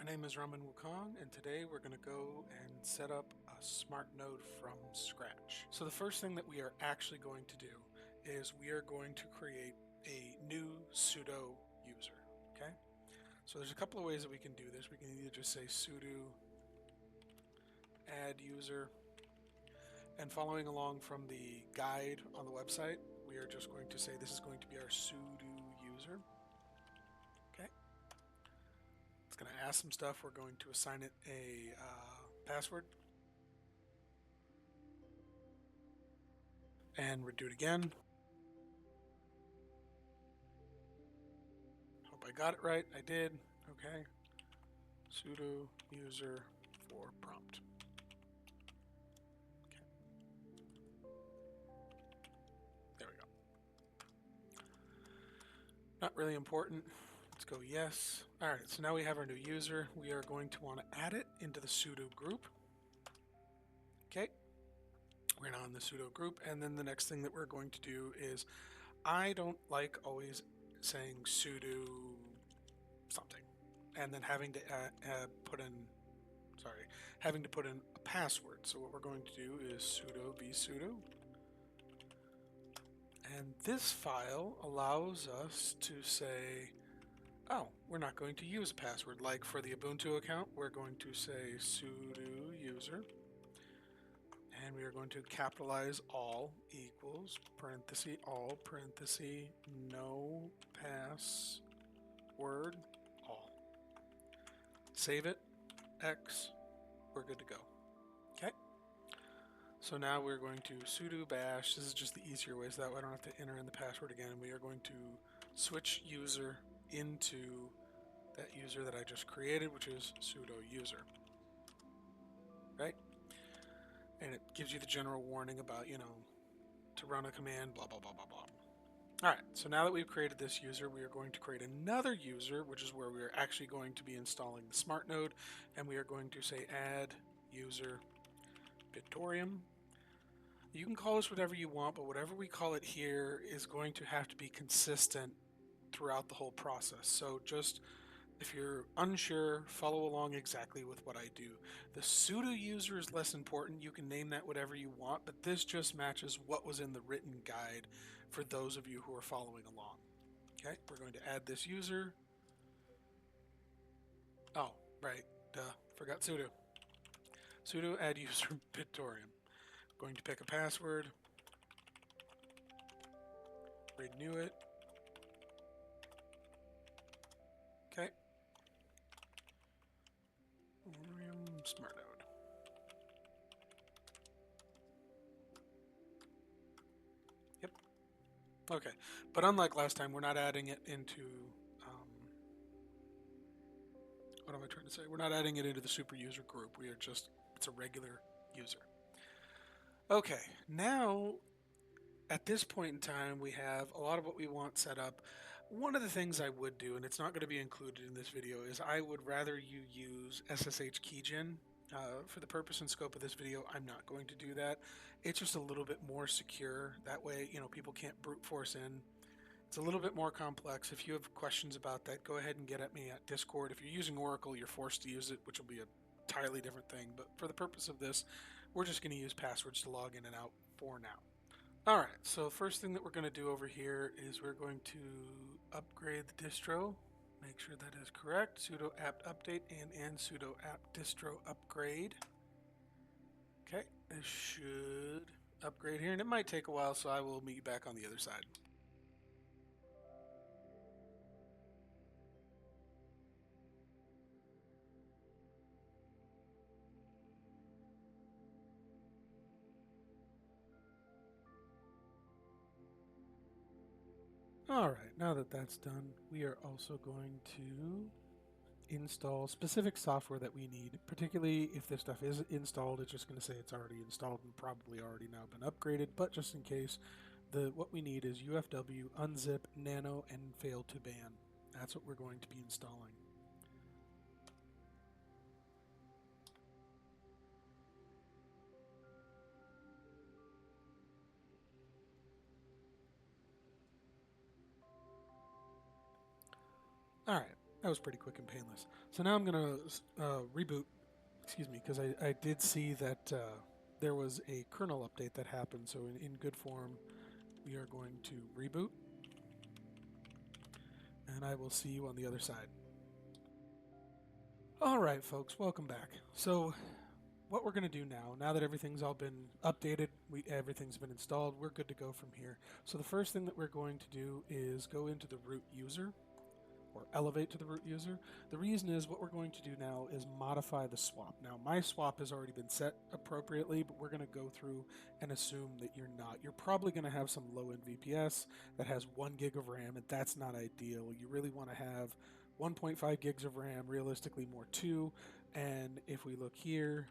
name is Raman Wukong, and today we're going to go and set up a smart node from scratch. So the first thing that we are actually going to do is we are going to create a new sudo user, okay? So there's a couple of ways that we can do this. We can either just say sudo add user, and following along from the guide on the website, we are just going to say this is going to be our sudo user, okay? It's going to ask some stuff. We're going to assign it a password. And redo it again. Hope I got it right. I did. Okay. Sudo user for prompt. Okay. There we go. Not really important. Let's go yes. All right, so now we have our new user. We are going to want to add it into the sudo group. Okay. We're now in the sudo group, and then the next thing that we're going to do is, I don't like always saying sudo something and then having to put in a password. So what we're going to do is sudo vsudo, and this file allows us to say, oh, we're not going to use a password. Like for the Ubuntu account, we're going to say sudo user, and we are going to capitalize all equals parenthesis all parenthesis no password all. Save it, X, we're good to go. Okay. So now we're going to sudo bash. This is just the easier way, so that way I don't have to enter in the password again. We are going to switch user into that user that I just created, which is sudo user. Right? And it gives you the general warning about, to run a command, blah, blah, blah, blah, blah. All right, so now that we've created this user, we are going to create another user, which is where we are actually going to be installing the smart node, and we are going to say add user Bitoreum. You can call this whatever you want, but whatever we call it here is going to have to be consistent throughout the whole process. So just, if you're unsure, follow along exactly with what I do. The sudo user is less important. You can name that whatever you want, but this just matches what was in the written guide for those of you who are following along. Okay, we're going to add this user. Oh, right, duh, forgot sudo. Sudo add user Bitoreum. Going to pick a password, renew it. Okay. Smartnode. Yep. Okay, but unlike last time, we're not adding it into, what am I trying to say? We're not adding it into the super user group. We are just, it's a regular user. Okay, now at this point in time, we have a lot of what we want set up. One of the things I would do, and it's not going to be included in this video, is I would rather you use SSH keygen. For the purpose and scope of this video, I'm not going to do that. It's just a little bit more secure. That way, people can't brute force in. It's a little bit more complex. If you have questions about that, go ahead and get at me at Discord. If you're using Oracle, you're forced to use it, which will be a entirely different thing. But for the purpose of this, we're just going to use passwords to log in and out for now. All right, so first thing that we're going to do over here is we're going to upgrade the distro. Make sure that is correct. Sudo apt update and sudo apt distro upgrade. Okay, this should upgrade here, and it might take a while, so I will meet you back on the other side. Alright, now that that's done, we are also going to install specific software that we need. Particularly if this stuff is installed, it's just going to say it's already installed and probably already now been upgraded, but just in case, what we need is UFW, unzip, nano, and fail to ban. That's what we're going to be installing. Alright, That was pretty quick and painless. So now I'm going to reboot, excuse me, because I did see that there was a kernel update that happened. So in good form, we are going to reboot. And I will see you on the other side. All right, folks, welcome back. So what we're going to do now that everything's all been updated, everything's been installed, we're good to go from here. So the first thing that we're going to do is go into the root user, or elevate to the root user. The reason is what we're going to do now is modify the swap. Now my swap has already been set appropriately, but we're going to go through and assume that you're not. You're probably going to have some low-end VPS that has 1 gig of RAM, and that's not ideal. You really want to have 1.5 gigs of RAM, realistically more 2. And if we look here,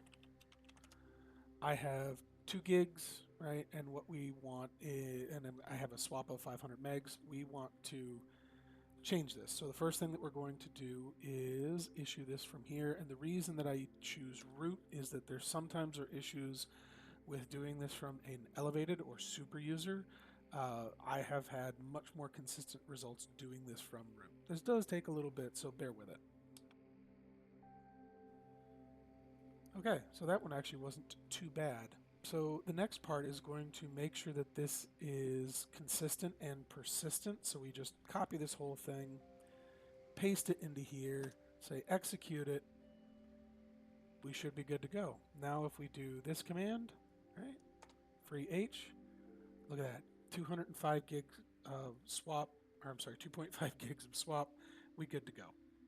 I have 2 gigs, right? And what we want is, and I have a swap of 500 megs. We want to change this. So the first thing that we're going to do is issue this from here. And the reason that I choose root is that there sometimes are issues with doing this from an elevated or super user. I have had much more consistent results doing this from root. This does take a little bit, so bear with it. Okay, so that one actually wasn't too bad. So the next part is going to make sure that this is consistent and persistent. So we just copy this whole thing, paste it into here, say execute it. We should be good to go. Now if we do this command, right, free H, look at that, 205 gigs of swap, or I'm sorry, 2.5 gigs of swap, we good to go.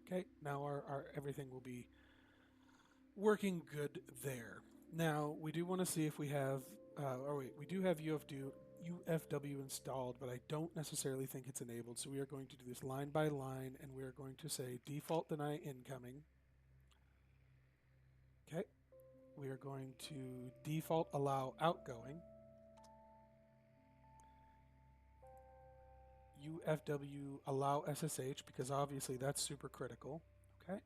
Okay, now our everything will be working good there. Now, we do want to see if we have, we do have UFW installed, but I don't necessarily think it's enabled. So we are going to do this line by line, and we are going to say default deny incoming. Okay. We are going to default allow outgoing. UFW allow SSH, because obviously that's super critical. Okay.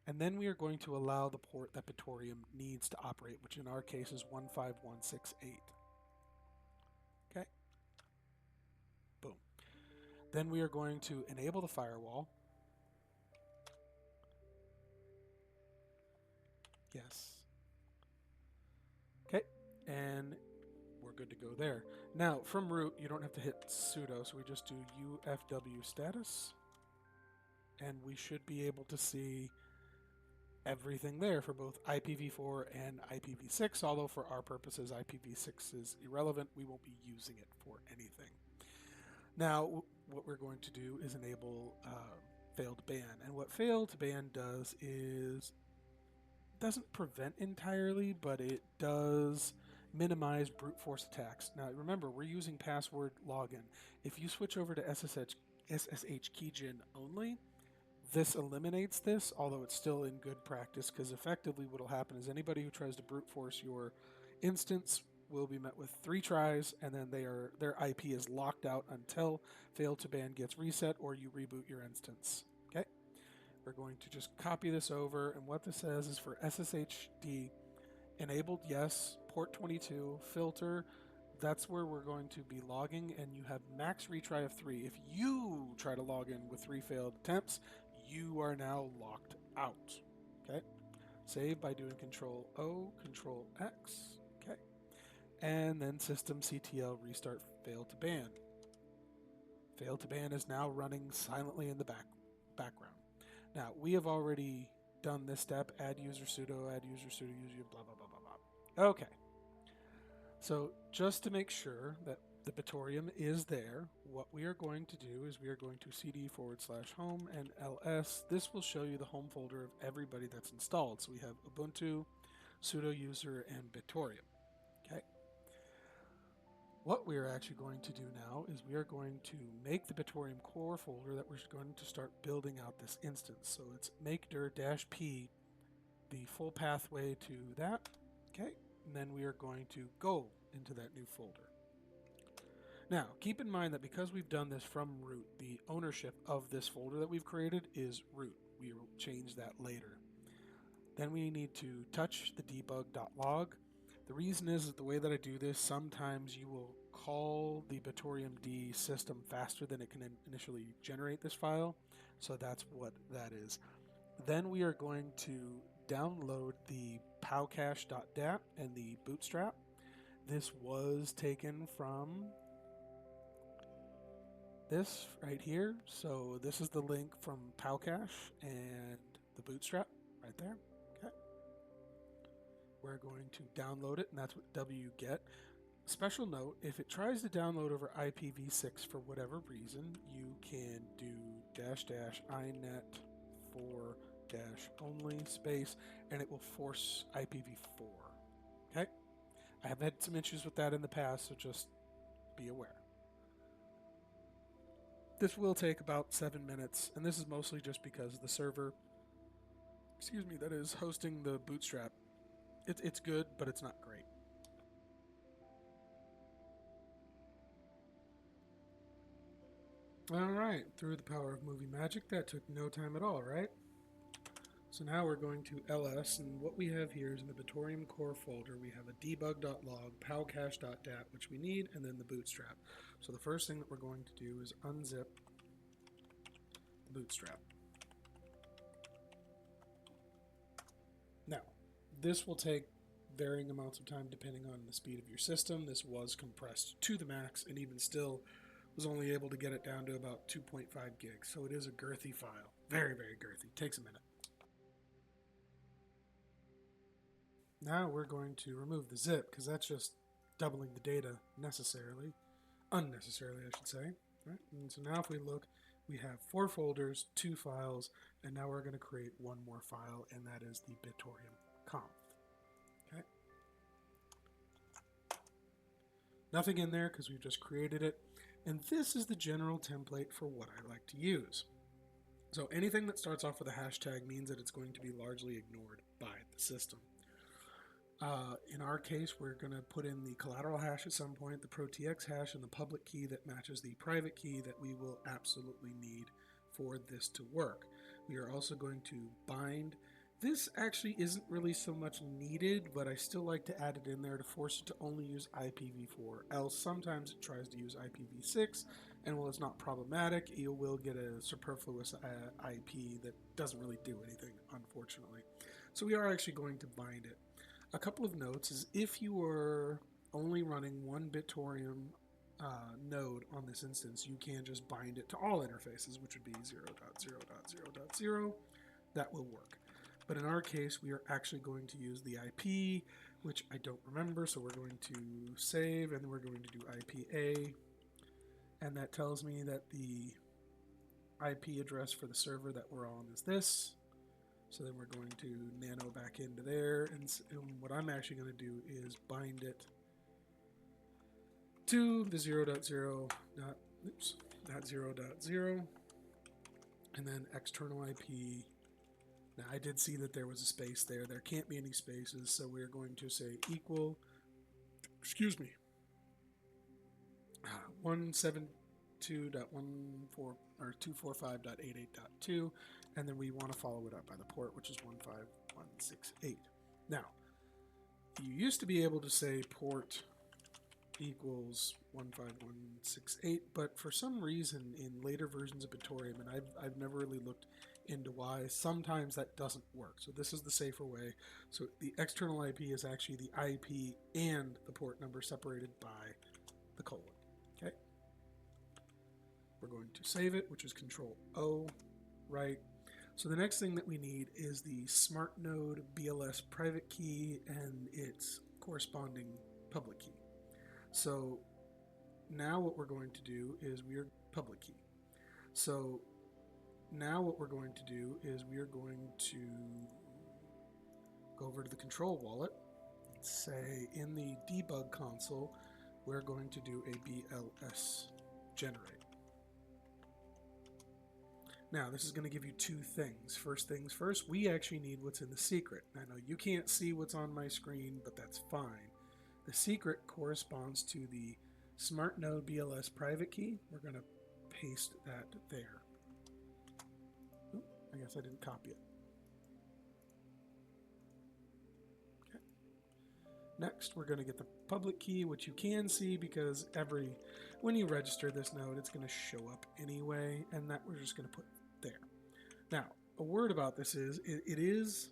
And then we are going to allow the port that Bitoreum needs to operate, which in our case is 15168. Okay. Boom. Then we are going to enable the firewall. Yes. Okay. And we're good to go there. Now, from root, you don't have to hit sudo, so we just do UFW status. And we should be able to see everything there for both IPv4 and IPv6, although for our purposes IPv6 is irrelevant. We won't be using it for anything. Now what we're going to do is enable failed ban, and what failed ban does is doesn't prevent entirely, but it does minimize brute force attacks. Now remember, we're using password login. If you switch over to SSH keygen only, this eliminates this, although it's still in good practice, because effectively what will happen is anybody who tries to brute force your instance will be met with 3 tries, and then their IP is locked out until fail to ban gets reset or you reboot your instance. Okay, we're going to just copy this over, and what this says is for SSHD enabled, yes, port 22, filter, that's where we're going to be logging, and you have max retry of 3. If you try to log in with 3 failed attempts, you are now locked out. Okay, save by doing Control O, Control X. Okay, and then systemctl restart fail to ban. Fail to ban is now running silently in the background. Now we have already done this step: add user sudo, blah blah blah blah blah. Okay, so just to make sure that the Bitoreum is there, what we are going to do is we are going to cd/home and ls. This will show you the home folder of everybody that's installed. So we have Ubuntu, sudo user, and Bitoreum. Okay. What we are actually going to do now is we are going to make the Bitoreum core folder that we're going to start building out this instance. So it's make dir-p, the full pathway to that. Okay. And then we are going to go into that new folder. Now, keep in mind that because we've done this from root, the ownership of this folder that we've created is root. We will change that later. Then we need to touch the debug.log. The reason is that the way that I do this, sometimes you will call the Bitoreum D system faster than it can initially generate this file. So that's what that is. Then we are going to download the powcache.dat and the bootstrap. This was taken from this right here. So this is the link from powcache and the bootstrap right there. Okay. We're going to download it, and that's what wget. Special note, if it tries to download over IPv6 for whatever reason, you can do --inet for -only space, and it will force IPv4. Okay? I have had some issues with that in the past, so just be aware. This will take about 7 minutes, and this is mostly just because the server, that is hosting the bootstrap, it's good, but it's not great. Alright, through the power of movie magic, that took no time at all, right? So now we're going to ls, and what we have here is in the Bitoreum core folder, we have a debug.log, powcache.dat, which we need, and then the bootstrap. So the first thing that we're going to do is unzip the bootstrap. Now, this will take varying amounts of time depending on the speed of your system. This was compressed to the max, and even still was only able to get it down to about 2.5 gigs. So it is a girthy file. Very, very girthy. Takes a minute. Now we're going to remove the zip, because that's just doubling the data unnecessarily, I should say. Right? And so now if we look, we have 4 folders, 2 files, and now we're going to create one more file, and that is the Bitoreum conf. Okay. Nothing in there because we've just created it. And this is the general template for what I like to use. So anything that starts off with a hashtag means that it's going to be largely ignored by the system. In our case, we're going to put in the collateral hash at some point, the protx hash, and the public key that matches the private key that we will absolutely need for this to work. We are also going to bind. This actually isn't really so much needed, but I still like to add it in there to force it to only use IPv4. Else sometimes it tries to use IPv6, and while it's not problematic, you will get a superfluous IP that doesn't really do anything, unfortunately. So we are actually going to bind it. A couple of notes is if you were only running one Bitoreum node on this instance, you can just bind it to all interfaces, which would be 0.0.0.0. That will work. But in our case, we are actually going to use the IP, which I don't remember, so we're going to save, and then we're going to do IPA, and that tells me that the IP address for the server that we're on is this. So then we're going to nano back into there, and what I'm actually going to do is bind it to the 0.0.0, and then external IP. Now I did see that there was a space there. There can't be any spaces, so we're going to say equal, 172.14 or 245.88.2, and then we want to follow it up by the port, which is 15168. Now, you used to be able to say port equals 15168, but for some reason in later versions of Bitoreum, and I've never really looked into why, sometimes that doesn't work. So this is the safer way. So the external IP is actually the IP and the port number separated by the colon. Okay. We're going to save it, which is Control O, right? So the next thing that we need is the Smartnode BLS private key and its corresponding public key. So now what we're going to do is we're public key. So now what we're going to do is we are going to go over to the control wallet and say in the debug console, we're going to do a BLS generate. Now this is going to give you 2 things. First things first, we actually need what's in the secret. I know you can't see what's on my screen, but that's fine. The secret corresponds to the Smartnode BLS private key. We're going to paste that there. I guess I didn't copy it. Okay. Next, we're going to get the public key, which you can see because when you register this node, it's going to show up anyway, and that we're just going to put there. Now, a word about this is it is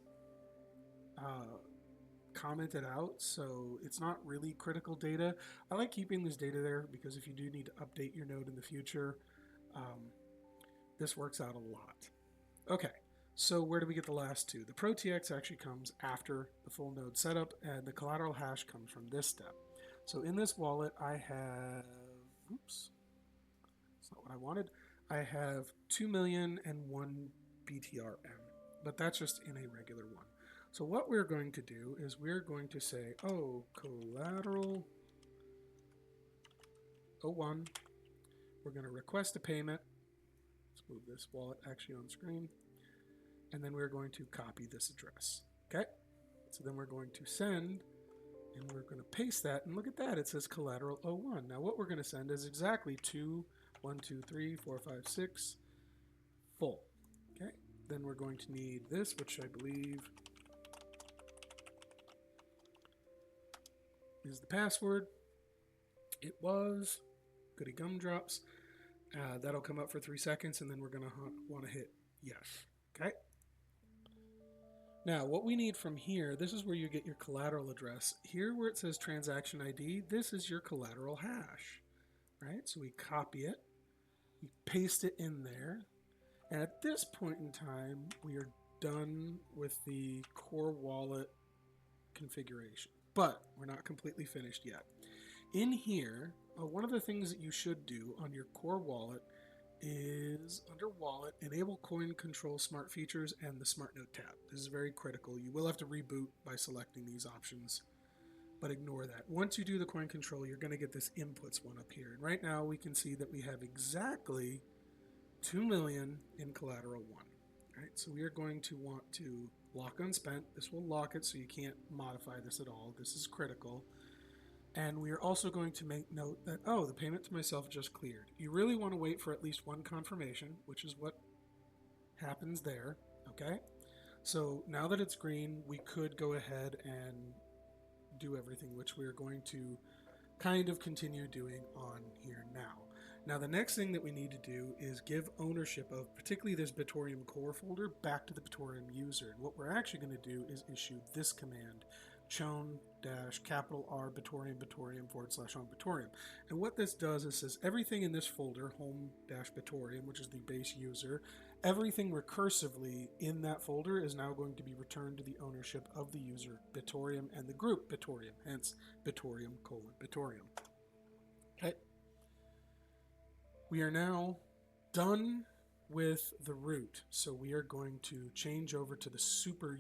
commented out, so it's not really critical data. I like keeping this data there because if you do need to update your node in the future, this works out a lot. Okay, so where do we get the last two? The ProTX actually comes after the full node setup, and the collateral hash comes from this step. So in this wallet, I have, oops, that's not what I wanted. I have 2,000,001 BTRM, but that's just in a regular one. So what we're going to do is we're going to say, oh, collateral 01. We're going to request a payment. Let's move this wallet actually on screen. And then we're going to copy this address. Okay? So then we're going to send, and we're going to paste that. And look at that. It says collateral 01. Now what we're going to send is exactly 2, 1, 2, 3, 4, 5, 6, full. Okay? Then we're going to need this, which I believe is the password. It was. Goody gumdrops. That'll come up for 3 seconds, and then we're going to want to hit yes. Okay? Now, what we need from here, this is where you get your collateral address. Here where it says transaction ID, this is your collateral hash. Right? So we copy it. We paste it in there. And at this point in time, we are done with the core wallet configuration. But we're not completely finished yet. In here, one of the things that you should do on your core wallet is under wallet, enable coin control smart features and the Smartnode tab. This is very critical. You will have to reboot by selecting these options, but ignore that. Once you do the coin control, you're going to get this inputs one up here. And right now we can see that we have exactly 2 million in collateral 1. Right, so we are going to want to lock unspent. This will lock it so you can't modify this at all. This is critical. And we are also going to make note that, oh, the payment to myself just cleared. You really want to wait for at least one confirmation, which is what happens there, okay? So now that it's green, we could go ahead and do everything, which we're going to kind of continue doing on here now. Now the next thing that we need to do is give ownership of particularly this Bitoreum core folder back to the Bitoreum user. And what we're actually going to do is issue this command, chown -R Bitoreum /home Bitoreum. And what this does is says everything in this folder, home-Bitoreum, which is the base user, everything recursively in that folder is now going to be returned to the ownership of the user Bitoreum and the group Bitoreum, hence Bitoreum::Bitoreum. Okay. We are now done with the root, so we are going to change over to the sudo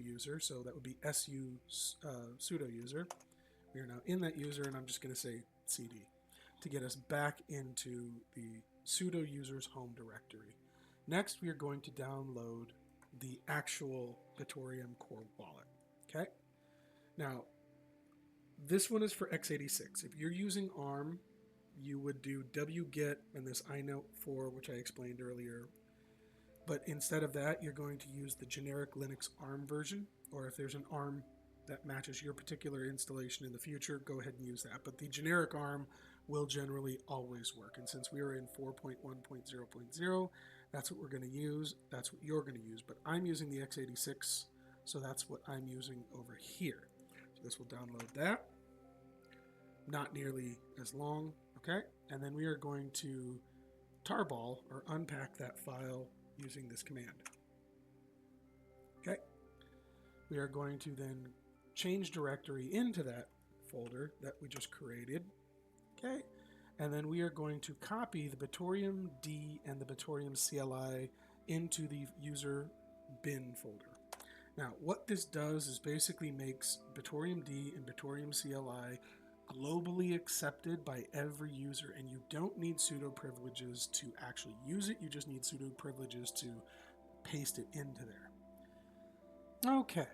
user, so that would be su sudo user. We are now in that user, and I'm just going to say cd to get us back into the sudo user's home directory. Next, we are going to download the actual Bitoreum core wallet. Okay. Now, this one is for x86. If you're using ARM, you would do wget and this inote4, which I explained earlier. But instead of that, you're going to use the generic Linux ARM version, or if there's an ARM that matches your particular installation in the future, go ahead and use that. But the generic ARM will generally always work. And since we are in 4.1.0.0, that's what we're going to use. That's what you're going to use. But I'm using the x86, so that's what I'm using over here. So this will download that. Not nearly as long. Okay, and then we are going to tarball or unpack that file using this command. Okay, we are going to then change directory into that folder that we just created. Okay, and then we are going to copy the Bitoreum D and the Bitoreum CLI into the user bin folder. Now, what this does is basically makes Bitoreum D and Bitoreum CLI globally accepted by every user, and you don't need sudo privileges to actually use it. You just need sudo privileges to paste it into there. Okay,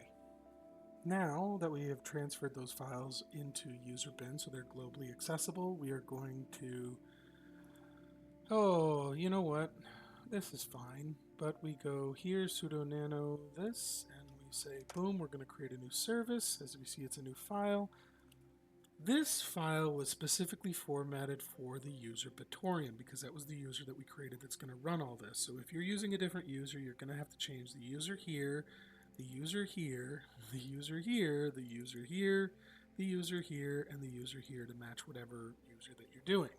now that we have transferred those files into user bin so they're globally accessible, we are going to, oh, you know what, this is fine, but we go here, sudo nano this, and we we say, boom, we're going to create a new service. As we see, it's a new file. This file was specifically formatted for the user Bitoreum because that was the user that we created that's going to run all this. So if you're using a different user, you're going to have to change the user here, the user here, the user here, the user here, the user here, and the user here to match whatever user that you're doing.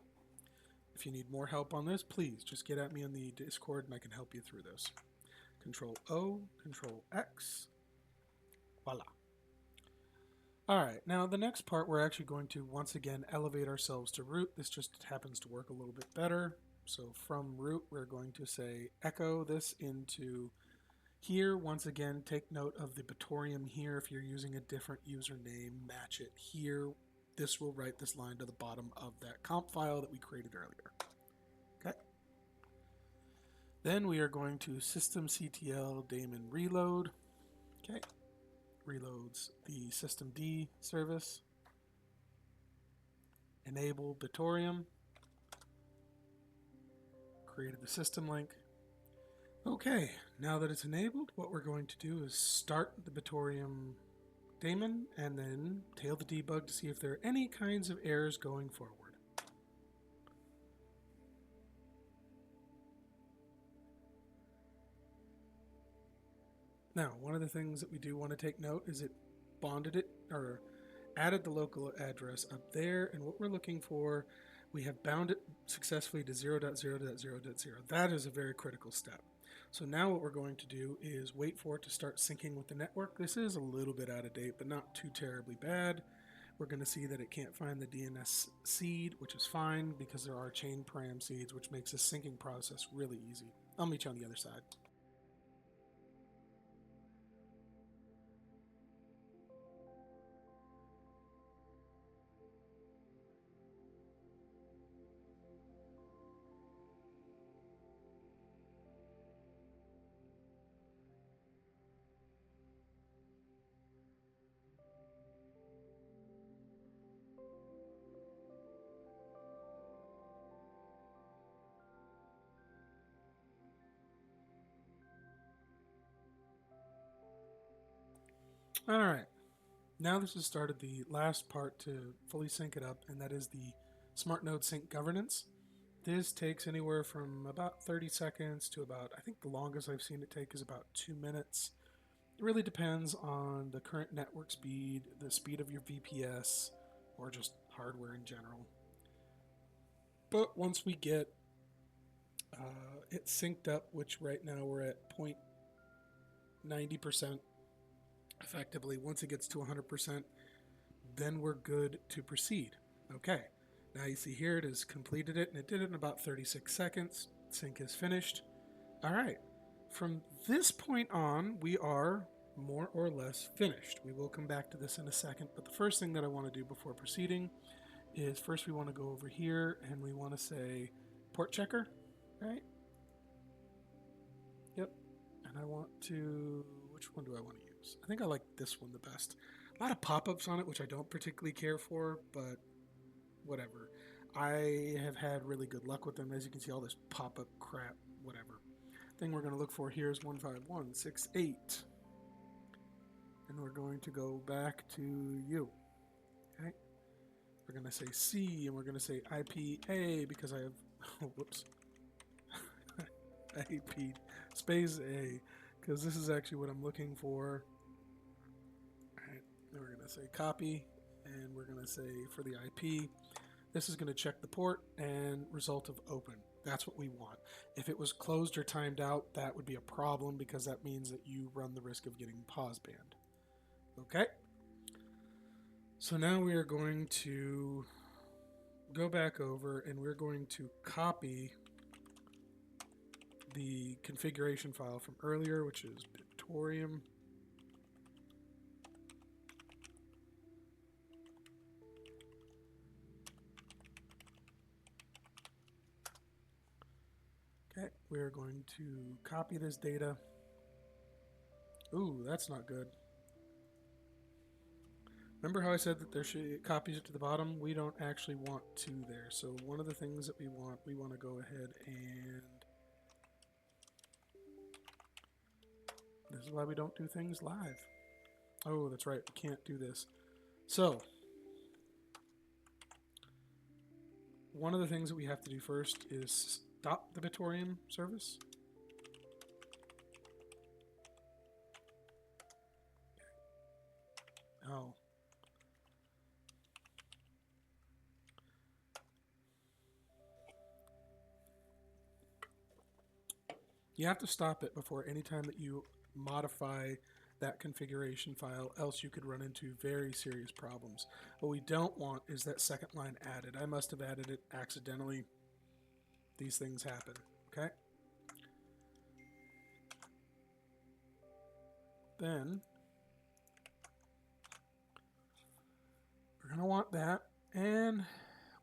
If you need more help on this, please just get at me on the Discord and I can help you through this. Control O, Control X, voila. Alright, now the next part we're actually going to once again elevate ourselves to root. This just happens to work a little bit better. So from root we're going to say echo this into here. Once again, take note of the Bitoreum here. If you're using a different username, match it here. This will write this line to the bottom of that comp file that we created earlier. Okay. Then we are going to systemctl daemon reload. Okay. Reloads the systemd service. Enable Bitoreum. Created the system link. Okay, now that it's enabled, what we're going to do is start the Bitoreum daemon and then tail the debug to see if there are any kinds of errors going forward. Now, one of the things that we do want to take note is it bonded it or added the local address up there, and what we're looking for, we have bound it successfully to 0.0.0.0. That is a very critical step. So now what we're going to do is wait for it to start syncing with the network. This is a little bit out of date, but not too terribly bad. We're going to see that it can't find the DNS seed, which is fine because there are chain param seeds, which makes this syncing process really easy. I'll meet you on the other side. All right. Now this has started the last part to fully sync it up, and that is the Smartnode sync governance. This takes anywhere from about 30 seconds to about, I think the longest I've seen it take is about 2 minutes. It really depends on the current network speed, the speed of your VPS, or just hardware in general. But once we get it synced up, which right now we're at 0.90%, effectively, once it gets to 100%, then we're good to proceed. Okay, now you see here it has completed it, and it did it in about 36 seconds. Sync is finished. All right, from this point on, we are more or less finished. We will come back to this in a second, but the first thing that I want to do before proceeding is first we want to go over here and we want to say port checker, right? Yep, and I want to, which one do I want to use? I think I like this one the best. A lot of pop-ups on it, which I don't particularly care for, but whatever. I have had really good luck with them. As you can see, all this pop-up crap, whatever. Thing we're going to look for here is 15168. And we're going to go back to U. Okay. We're going to say C, and we're going to say IPA because I have, oh, whoops. IP space A, because this is actually what I'm looking for. Alright, then we're going to say copy, and we're going to say for the IP, this is going to check the port and result of open. That's what we want. If it was closed or timed out, that would be a problem because that means that you run the risk of getting pause banned. Okay? So now we are going to go back over and we're going to copy the configuration file from earlier, which is Bitoreum. Okay, we're going to copy this data. Ooh, that's not good. Remember how I said that it copies it to the bottom? We don't actually want to there. So one of the things that we want to go ahead and This is why we don't do things live. Oh, that's right. We can't do this. So, one of the things that we have to do first is stop the Bitoreum service. Oh. You have to stop it before any time that you modify that configuration file, else you could run into very serious problems. What we don't want is that second line added. I must have added it accidentally. These things happen, okay? Then we're going to want that, and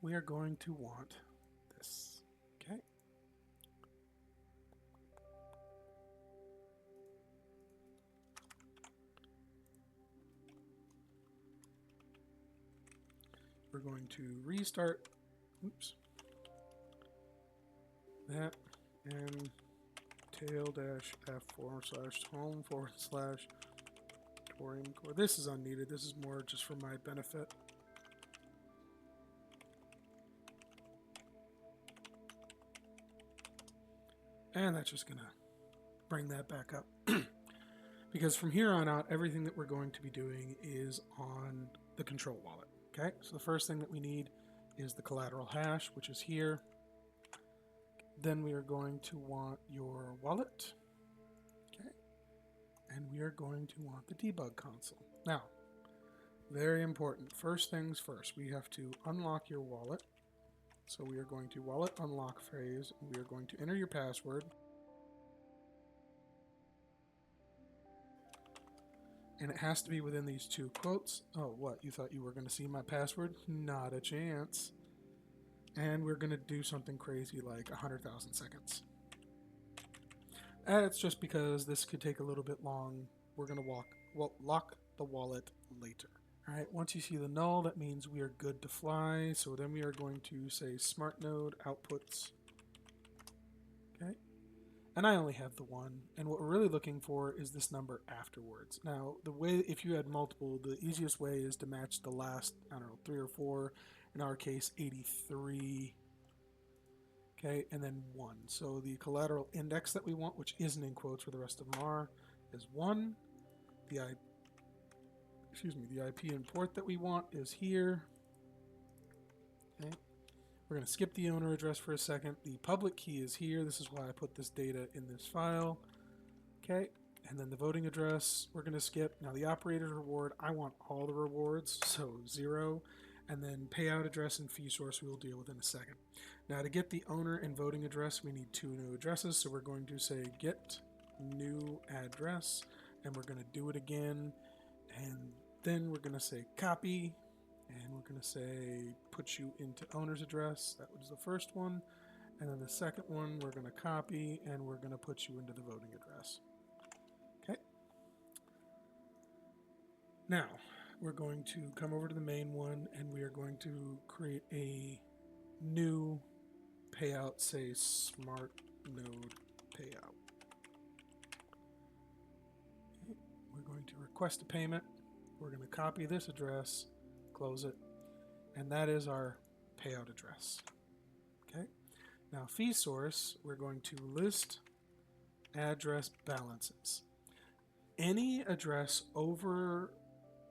we are going to want this, okay? We're going to restart, oops, that, and tail-f4/home/Bitoreum core. This is unneeded. This is more just for my benefit. And that's just going to bring that back up. Because from here on out, everything that we're going to be doing is on the control wallet. Okay, so the first thing that we need is the collateral hash, which is here. Then we are going to want your wallet. Okay, and we are going to want the debug console. Now, very important. First things first, we have to unlock your wallet. So we are going to wallet unlock phrase. We are going to enter your password. And it has to be within these two quotes. Oh, what? You thought you were going to see my password? Not a chance. And we're going to do something crazy like 100,000 seconds. It's just because this could take a little bit long. We're going to lock the wallet later. All right, once you see the null, that means we are good to fly. So then we are going to say Smartnode outputs. Okay. And I only have the one. And what we're really looking for is this number afterwards. Now, the way, if you had multiple, the easiest way is to match the last, I don't know, 3 or 4. In our case, 83. Okay, and then 1. So the collateral index that we want, which isn't in quotes where the rest of them are, is 1. The IP import that we want is here. Okay. We're going to skip the owner address for a second. The public key is here. This is why I put this data in this file. Okay, and then the voting address we're going to skip. Now the operator's reward, I want all the rewards, so 0. And then payout address and fee source we will deal with in a second. Now to get the owner and voting address, we need 2 new addresses. So we're going to say get new address, and we're going to do it again. And then we're going to say copy, and we're going to say put you into owner's address. That was the first one. And then the second one, we're going to copy, and we're going to put you into the voting address. Okay. Now, we're going to come over to the main one, and we are going to create a new payout, say Smartnode payout. Okay. We're going to request a payment. We're going to copy this address, close it, and that is our payout address. Okay. Now fee source, we're going to list address balances. Any address over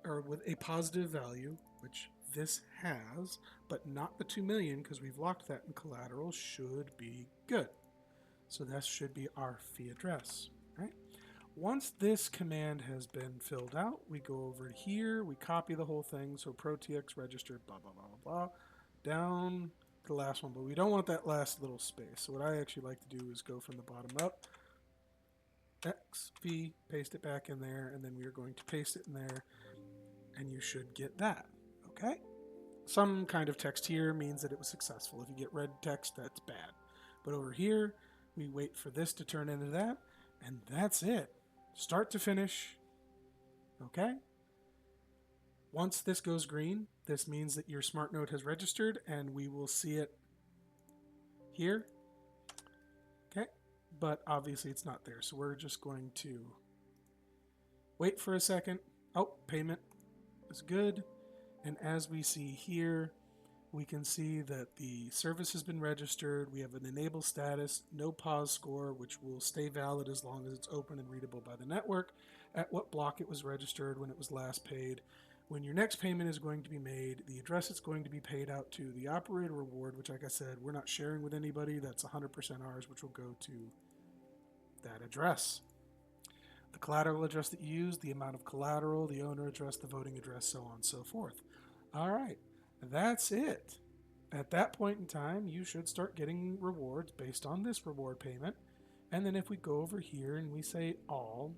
or with a positive value, which this has, but not the 2 million because we've locked that in collateral, should be good. So that should be our fee address, right? Once this command has been filled out, we go over here, we copy the whole thing, so protx registered, blah, blah, blah, blah, blah, down to the last one, but we don't want that last little space. So what I actually like to do is go from the bottom up, X, V, paste it back in there, and then we are going to paste it in there, and you should get that, okay? Some kind of text here means that it was successful. If you get red text, that's bad. But over here, we wait for this to turn into that, and that's it. Start to finish, okay? Once this goes green, this means that your Smartnode has registered, and we will see it here, okay? But obviously it's not there, so we're just going to Wait for a second. Oh, payment is good. And as we see here, we can see that the service has been registered. We have an enable status, no pause score, which will stay valid as long as it's open and readable by the network, at what block it was registered, when it was last paid, when your next payment is going to be made, the address it's going to be paid out to, the operator reward, which, like I said, we're not sharing with anybody. That's 100% ours, which will go to that address. The collateral address that you use, the amount of collateral, the owner address, the voting address, so on and so forth. All right, that's it. At that point in time, you should start getting rewards based on this reward payment. And then if we go over here and we say all,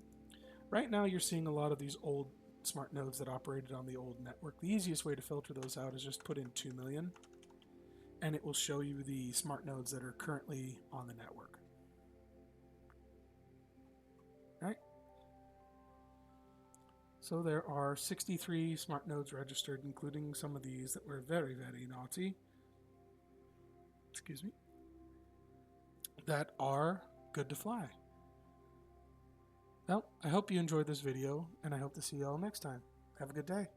right now you're seeing a lot of these old smart nodes that operated on the old network. The easiest way to filter those out is just put in 2 million, and it will show you the smart nodes that are currently on the network. All right. So there are 63 smart nodes registered, including some of these that were very, very naughty. Excuse me. That are good to fly. Well, I hope you enjoyed this video, and I hope to see you all next time. Have a good day.